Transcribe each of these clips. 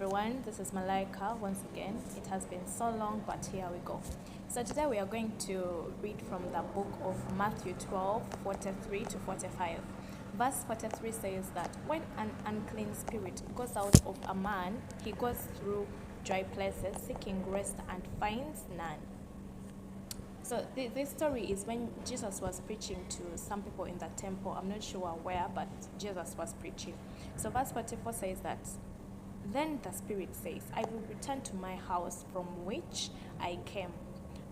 everyone, this is Malaika once again. It has been so long, but here we go. So today we are going to read from the book of Matthew 12:43 to 45. Verse 43 says that when an unclean spirit goes out of a man, he goes through dry places seeking rest and finds none. So this story is when Jesus was preaching to some people in the temple. I'm not sure where, but Jesus was preaching. So verse 44 says that, then the Spirit says, I will return to my house from which I came.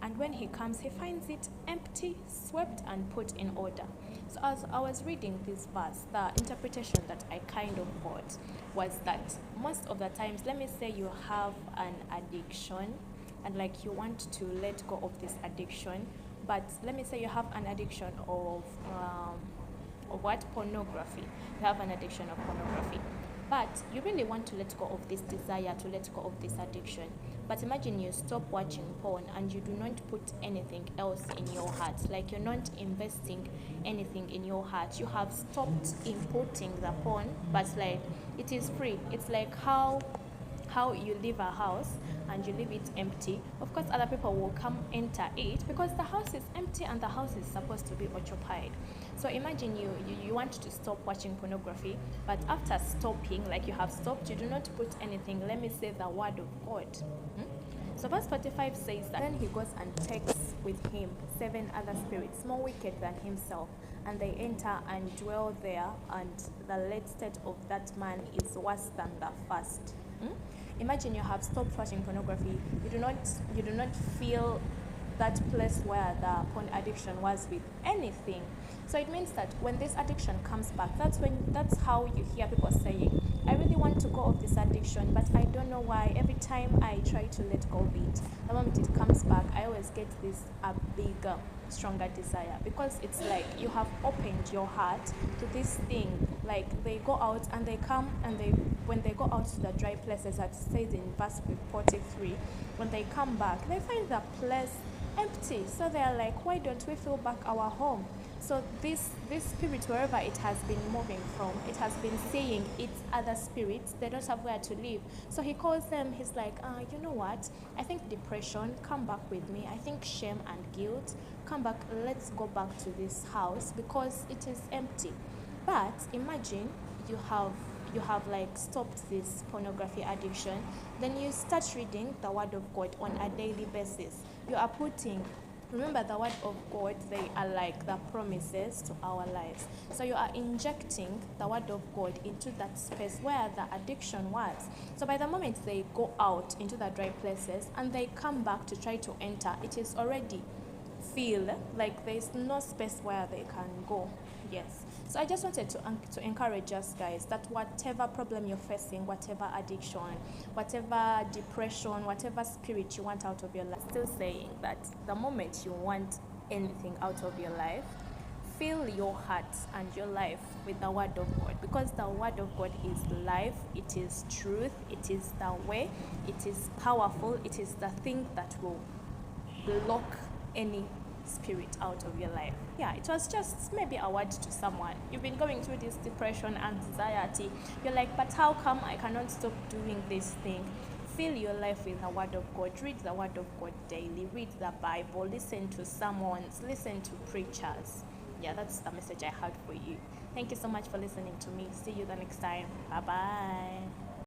And when he comes, he finds it empty, swept, and put in order. So as I was reading this verse, the interpretation that I kind of got was that most of the times, let me say you have an addiction, and like you want to let go of this addiction, but let me say you have an addiction of what? Pornography. You have an addiction of pornography. But you really want to let go of this desire, to let go of this addiction. But imagine you stop watching porn and you do not put anything else in your heart. Like you're not investing anything in your heart. You have stopped inputting the porn, but like it is free. It's like how you leave a house and you leave it empty. Of course, other people will come enter it because the house is empty and the house is supposed to be occupied. So imagine you want to stop watching pornography, but after stopping, like you have stopped, you do not put anything, let me say the word of God. So verse 45 says that, then he goes and takes with him 7 other spirits more wicked than himself, and they enter and dwell there, and the late state of that man is worse than the first. Imagine you have stopped watching pornography. You do not feel that place where the porn addiction was with anything. So it means that when this addiction comes back, that's how you hear people saying, I really want to go off this addiction, but I don't know why. Every time I try to let go of it, the moment it comes back, I always get this bigger, stronger desire, because it's like you have opened your heart to this thing. Like they go out and they come, and when they go out to the dry places, as it says in verse 43, when they come back, they find the place empty. So they are like, why don't we fill back our home? So this spirit, wherever it has been moving from, it has been seeing its other spirits. They don't have where to live. So he calls them. He's like, you know what? I think depression, come back with me. I think shame and guilt, come back. Let's go back to this house because it is empty. But imagine you have like stopped this pornography addiction. Then you start reading the Word of God on a daily basis. You are putting, remember the Word of God, they are like the promises to our lives. So you are injecting the Word of God into that space where the addiction was. So by the moment they go out into the dry places and they come back to try to enter, it is already feel like there's no space where they can go. Yes. So I just wanted to encourage us guys that whatever problem you're facing, whatever addiction, whatever depression, whatever spirit you want out of your life, still saying that the moment you want anything out of your life, fill your heart and your life with the Word of God, because the Word of God is life, it is truth, it is the way, it is powerful, it is the thing that will block any spirit out of your life. Yeah, it was just maybe a word to someone. You've been going through this depression, anxiety. You're like, but how come I cannot stop doing this thing? Fill your life with the Word of God. Read the Word of God daily. Read the Bible. Listen to sermons. Listen to preachers. Yeah, that's the message I had for you. Thank you so much for listening to me. See you the next time. Bye-bye.